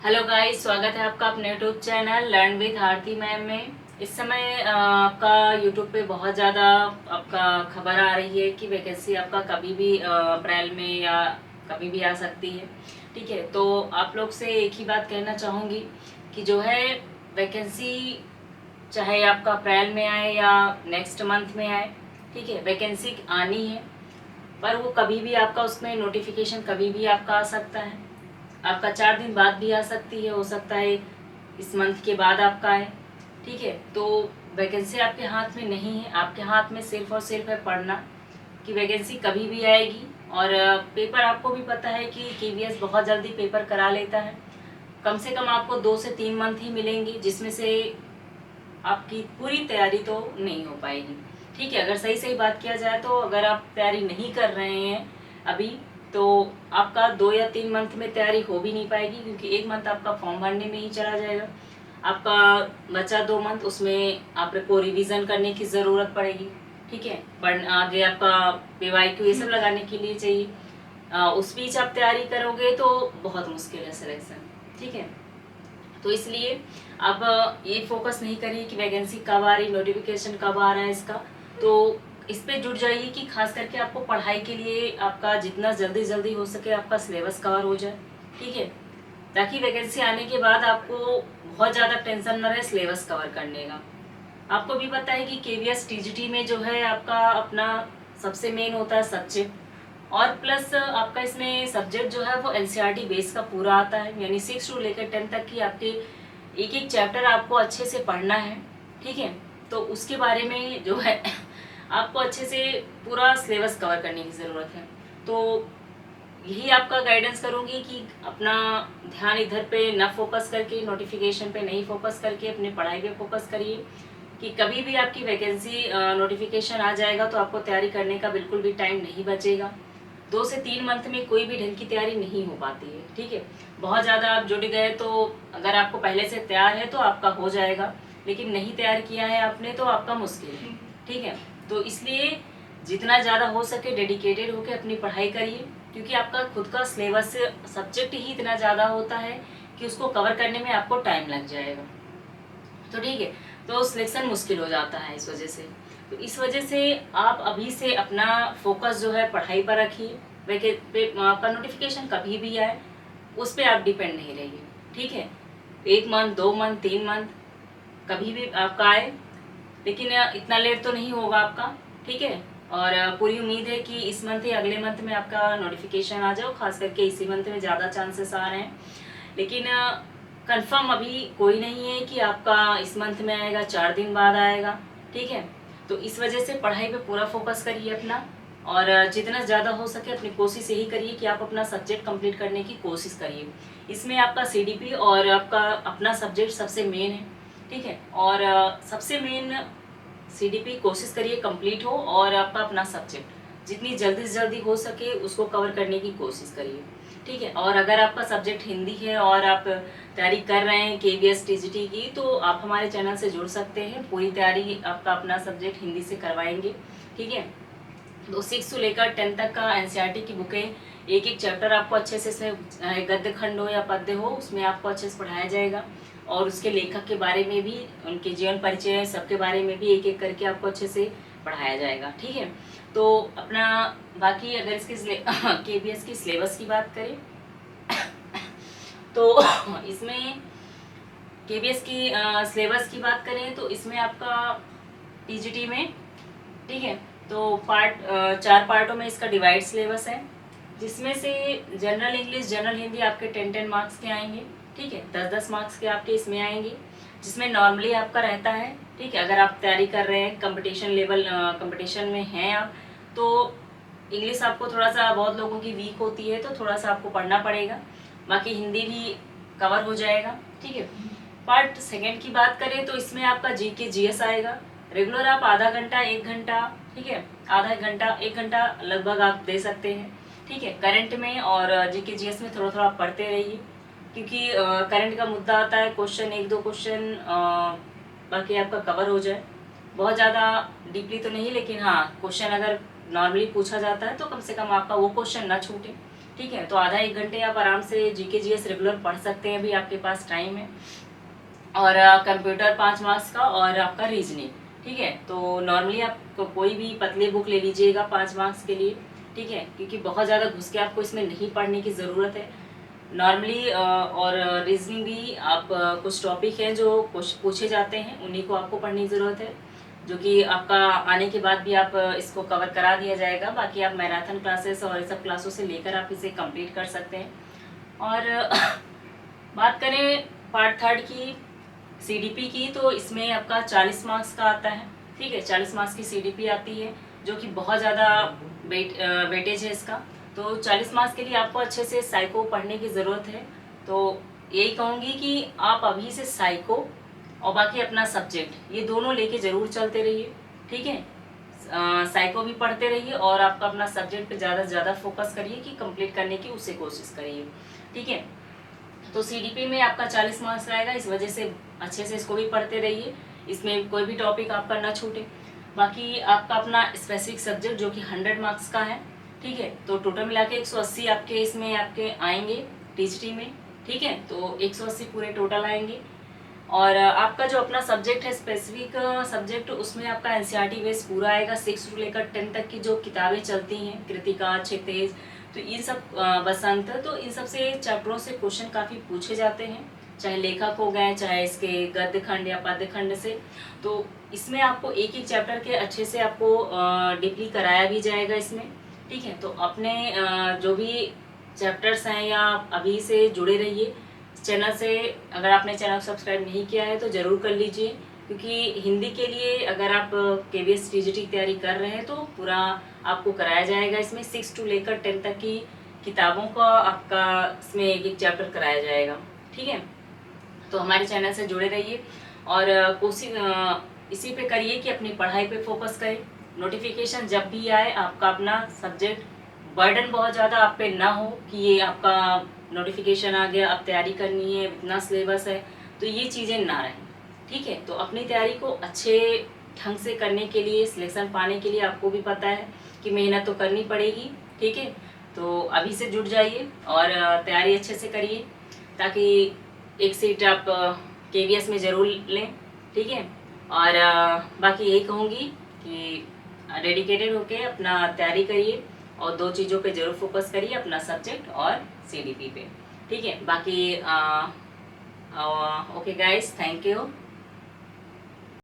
Hello guys, स्वागत है आपका अपने YouTube channel learn with Aarti ma'am में। इस समय आपका यूट्यूब पे बहुत ज़्यादा आपका खबर आ रही है कि वैकेंसी आपका कभी भी अप्रैल में या कभी भी आ सकती है। ठीक है, तो आप लोग से एक ही बात कहना चाहूँगी कि जो है वैकेंसी चाहे आपका अप्रैल में आए या नेक्स्ट मंथ में आए, ठीक है, वैकेंसी आनी है। पर वो कभी भी आपका उसमें नोटिफिकेशन कभी भी आपका आ सकता है। आपका 4 दिन बाद भी आ सकती है, हो सकता है इस मंथ के बाद आपका आए। ठीक है, तो वैकेंसी आपके हाथ में नहीं है, आपके हाथ में सिर्फ और सिर्फ है पढ़ना कि वैकेंसी कभी भी आएगी। और पेपर आपको भी पता है कि केवीएस बहुत जल्दी पेपर करा लेता है। कम से कम आपको 2 से 3 मंथ ही मिलेंगे, जिसमें से आपकी पूरी तैयारी तो नहीं हो पाएगी। ठीक है, अगर सही सही बात किया जाए तो अगर आप तैयारी नहीं कर रहे हैं अभी, तो आपका 2 या 3 मंथ में तैयारी हो भी नहीं पाएगी, क्योंकि 1 मंथ आपका फॉर्म भरने में ही चला जाएगा। आपका बचा 2 मंथ, उसमें आपको रिवीजन करने की ज़रूरत पड़ेगी। ठीक है, पर आगे आपका पीवाईक्यू ये सब लगाने के लिए चाहिए। उस बीच आप तैयारी करोगे तो बहुत मुश्किल है सिलेक्शन। ठीक है, तो इसलिए अब ये फोकस नहीं करिए कि वैकेंसी कब आ रही, नोटिफिकेशन कब आ रहा है इसका। तो इस पे जुट जाइए कि खास करके आपको पढ़ाई के लिए आपका जितना जल्दी जल्दी हो सके आपका सिलेबस कवर हो जाए। ठीक है, ताकि वैकेंसी आने के बाद आपको बहुत ज़्यादा टेंशन न रहे सिलेबस कवर करने का। आपको भी पता है कि केवीएस टीजीटी में जो है आपका अपना सबसे मेन होता है सब्जेक्ट, और प्लस आपका इसमें सब्जेक्ट जो है वो एनसीईआरटी बेस का पूरा आता है, यानी 6 से लेकर 10 तक की आपके एक एक चैप्टर आपको अच्छे से पढ़ना है। ठीक है, तो उसके बारे में जो है आपको अच्छे से पूरा सिलेबस कवर करने की ज़रूरत है। तो यही आपका गाइडेंस करूँगी कि अपना ध्यान इधर पे न फोकस करके, नोटिफिकेशन पे नहीं फोकस करके अपनी पढ़ाई पे फोकस करिए कि कभी भी आपकी वैकेंसी नोटिफिकेशन आ जाएगा तो आपको तैयारी करने का बिल्कुल भी टाइम नहीं बचेगा। 2 से 3 मंथ में कोई भी ढंग की तैयारी नहीं हो पाती है। ठीक है, बहुत ज़्यादा आप जुट गए तो अगर आपको पहले से तैयार है तो आपका हो जाएगा, लेकिन नहीं तैयार किया है आपने तो आपका मुश्किल है। ठीक है, तो इसलिए जितना ज़्यादा हो सके डेडिकेटेड होकर अपनी पढ़ाई करिए, क्योंकि आपका खुद का सिलेबस सब्जेक्ट ही इतना ज़्यादा होता है कि उसको कवर करने में आपको टाइम लग जाएगा। तो ठीक है, तो सिलेक्शन मुश्किल हो जाता है इस वजह से। तो इस वजह से आप अभी से अपना फोकस जो है पढ़ाई पर रखिए। आपका नोटिफिकेशन कभी भी आए उस पर आप डिपेंड नहीं रहिए। ठीक है, 1 मंथ 2 मंथ 3 मंथ कभी भी आपका आए, लेकिन इतना लेट तो नहीं होगा आपका। ठीक है, और पूरी उम्मीद है कि इस मंथ या अगले मंथ में आपका नोटिफिकेशन आ जाओ, खास करके इसी मंथ में ज़्यादा चांसेस आ रहे हैं। लेकिन कंफर्म अभी कोई नहीं है कि आपका इस मंथ में आएगा, 4 दिन बाद आएगा। ठीक है, तो इस वजह से पढ़ाई पे पूरा फोकस करिए अपना, और जितना ज़्यादा हो सके अपनी कोशिश यही करिए कि आप अपना सब्जेक्ट कंप्लीट करने की कोशिश करिए। इसमें आपका सीडीपी और आपका अपना सब्जेक्ट सबसे मेन है। ठीक है, और सबसे मेन सीडीपी कोशिश करिए कंप्लीट हो, और आपका अपना सब्जेक्ट जितनी जल्दी से जल्दी हो सके उसको कवर करने की कोशिश करिए। ठीक है, और अगर आपका सब्जेक्ट हिंदी है और आप तैयारी कर रहे हैं केवीएस टीजीटी की, तो आप हमारे चैनल से जुड़ सकते हैं। पूरी तैयारी आपका अपना सब्जेक्ट हिंदी से करवाएंगे। ठीक है, तो 6 से लेकर 10 तक का एनसीईआरटी की बुकें, एक एक चैप्टर आपको अच्छे से, इसमें गद्य खंड हो या पद्य हो, उसमें आपको अच्छे से पढ़ाया जाएगा। और उसके लेखक के बारे में भी, उनके जीवन परिचय सबके बारे में भी एक एक करके आपको अच्छे से पढ़ाया जाएगा। ठीक है, तो अपना बाकी अगर इसके केवीएस की सिलेबस की बात करें तो इसमें केवीएस की सिलेबस की बात करें तो इसमें आपका टीजीटी में, ठीक है, तो 4 पार्टों में इसका डिवाइड सिलेबस है, जिसमें से जनरल इंग्लिश जनरल हिंदी आपके 10-10 मार्क्स के आएंगे। ठीक है, 10-10 मार्क्स के आपके इसमें आएंगे, जिसमें नॉर्मली आपका रहता है। ठीक है, अगर आप तैयारी कर रहे हैं कंपटीशन लेवल, कंपटीशन में हैं आप, तो इंग्लिश आपको थोड़ा सा, बहुत लोगों की वीक होती है तो थोड़ा सा आपको पढ़ना पड़ेगा। बाकी हिंदी भी कवर हो जाएगा। ठीक है, पार्ट सेकेंड की बात करें तो इसमें आपका जीके जीएस आएगा। रेगुलर आप आधा घंटा 1 घंटा, ठीक है, आधा घंटा 1 घंटा लगभग आप दे सकते हैं। ठीक है, करंट में और जीके जीएस में थोड़ा थोड़ा आप पढ़ते रहिए, क्योंकि करंट का मुद्दा आता है, क्वेश्चन 1-2 क्वेश्चन बाकी आपका कवर हो जाए। बहुत ज़्यादा डीपली तो नहीं, लेकिन हाँ, क्वेश्चन अगर नॉर्मली पूछा जाता है तो कम से कम आपका वो क्वेश्चन ना छूटे। ठीक है। तो आधा 1 घंटे आप आराम से जीके जीएस रेगुलर पढ़ सकते हैं, अभी आपके पास टाइम है। और कंप्यूटर 5 मार्क्स का और आपका रीजनिंग, ठीक है। तो नॉर्मली आप कोई भी पतली बुक ले लीजिएगा 5 मार्क्स के लिए, ठीक है, क्योंकि बहुत ज़्यादा घुस के आपको इसमें नहीं पढ़ने की ज़रूरत है नॉर्मली। और रीजनिंग भी आप कुछ टॉपिक हैं जो पूछे जाते हैं, उन्हीं को आपको पढ़ने की ज़रूरत है, जो कि आपका आने के बाद भी आप इसको कवर करा दिया जाएगा। बाकी आप मैराथन क्लासेस और ये सब क्लासों से लेकर आप इसे कंप्लीट कर सकते हैं। और बात करें पार्ट 3 की, सीडीपी की, तो इसमें आपका 40 मार्क्स का आता है, ठीक है। 40 मार्क्स की सीडीपी आती है, जो कि बहुत ज़्यादा वेटेज है इसका। तो 40 मार्क्स के लिए आपको अच्छे से साइको पढ़ने की ज़रूरत है। तो यही कहूँगी कि आप अभी से साइको और बाकी अपना सब्जेक्ट ये दोनों लेके ज़रूर चलते रहिए, ठीक है। साइको भी पढ़ते रहिए और आपका अपना सब्जेक्ट पे ज़्यादा से ज़्यादा फोकस करिए कि कंप्लीट करने की उससे कोशिश करिए, ठीक है। तो सीडीपी में आपका 40 मार्क्स आएगा, इस वजह से अच्छे से इसको भी पढ़ते रहिए, इसमें कोई भी टॉपिक आपका ना छूटे। बाकी आपका अपना स्पेसिफिक सब्जेक्ट जो कि 100 मार्क्स का है, ठीक है। तो टोटल मिला के 180 आपके इसमें आपके आएंगे टीजीटी में, ठीक है। तो 180 पूरे टोटल आएंगे। और आपका जो अपना सब्जेक्ट है स्पेसिफिक सब्जेक्ट, उसमें आपका एनसीईआरटी बेस पूरा आएगा। 6 से लेकर 10 तक की जो किताबें चलती हैं, कृतिका, क्षितिज, तो इन सब बसंत, तो इन सब से चैप्टरों से क्वेश्चन काफ़ी पूछे जाते हैं, चाहे लेखक हो गए, चाहे इसके गद्य खंड या पद्य खंड से। तो इसमें आपको एक एक चैप्टर के अच्छे से आपको डीपली कराया भी जाएगा इसमें, ठीक है। तो अपने जो भी चैप्टर्स हैं या अभी से जुड़े रहिए चैनल से। अगर आपने चैनल सब्सक्राइब नहीं किया है तो ज़रूर कर लीजिए, क्योंकि हिंदी के लिए अगर आप केवीएस टीजीटी की तैयारी कर रहे हैं तो पूरा आपको कराया जाएगा। इसमें 6 से लेकर 10 तक की किताबों का आपका इसमें एक एक चैप्टर कराया जाएगा, ठीक है। तो हमारे चैनल से जुड़े रहिए और कोशिश इसी पे करिए कि अपनी पढ़ाई पे फोकस करें। नोटिफिकेशन जब भी आए आपका अपना सब्जेक्ट बर्डन बहुत ज़्यादा आप पे ना हो कि ये आपका नोटिफिकेशन आ गया, अब तैयारी करनी है, इतना सिलेबस है, तो ये चीज़ें ना रहें, ठीक है। तो अपनी तैयारी को अच्छे ढंग से करने के लिए, सिलेक्शन पाने के लिए आपको भी पता है कि मेहनत तो करनी पड़ेगी, ठीक है। तो अभी से जुट जाइए और तैयारी अच्छे से करिए, ताकि एक सीट आप केवीएस में ज़रूर लें, ठीक है। और बाकी यही कहूँगी कि डेडिकेटेड होके अपना तैयारी करिए और 2 चीज़ों पे ज़रूर फोकस करिए, अपना सब्जेक्ट और सीडीपी पे, ठीक है। बाकी ओके गाइस, थैंक यू।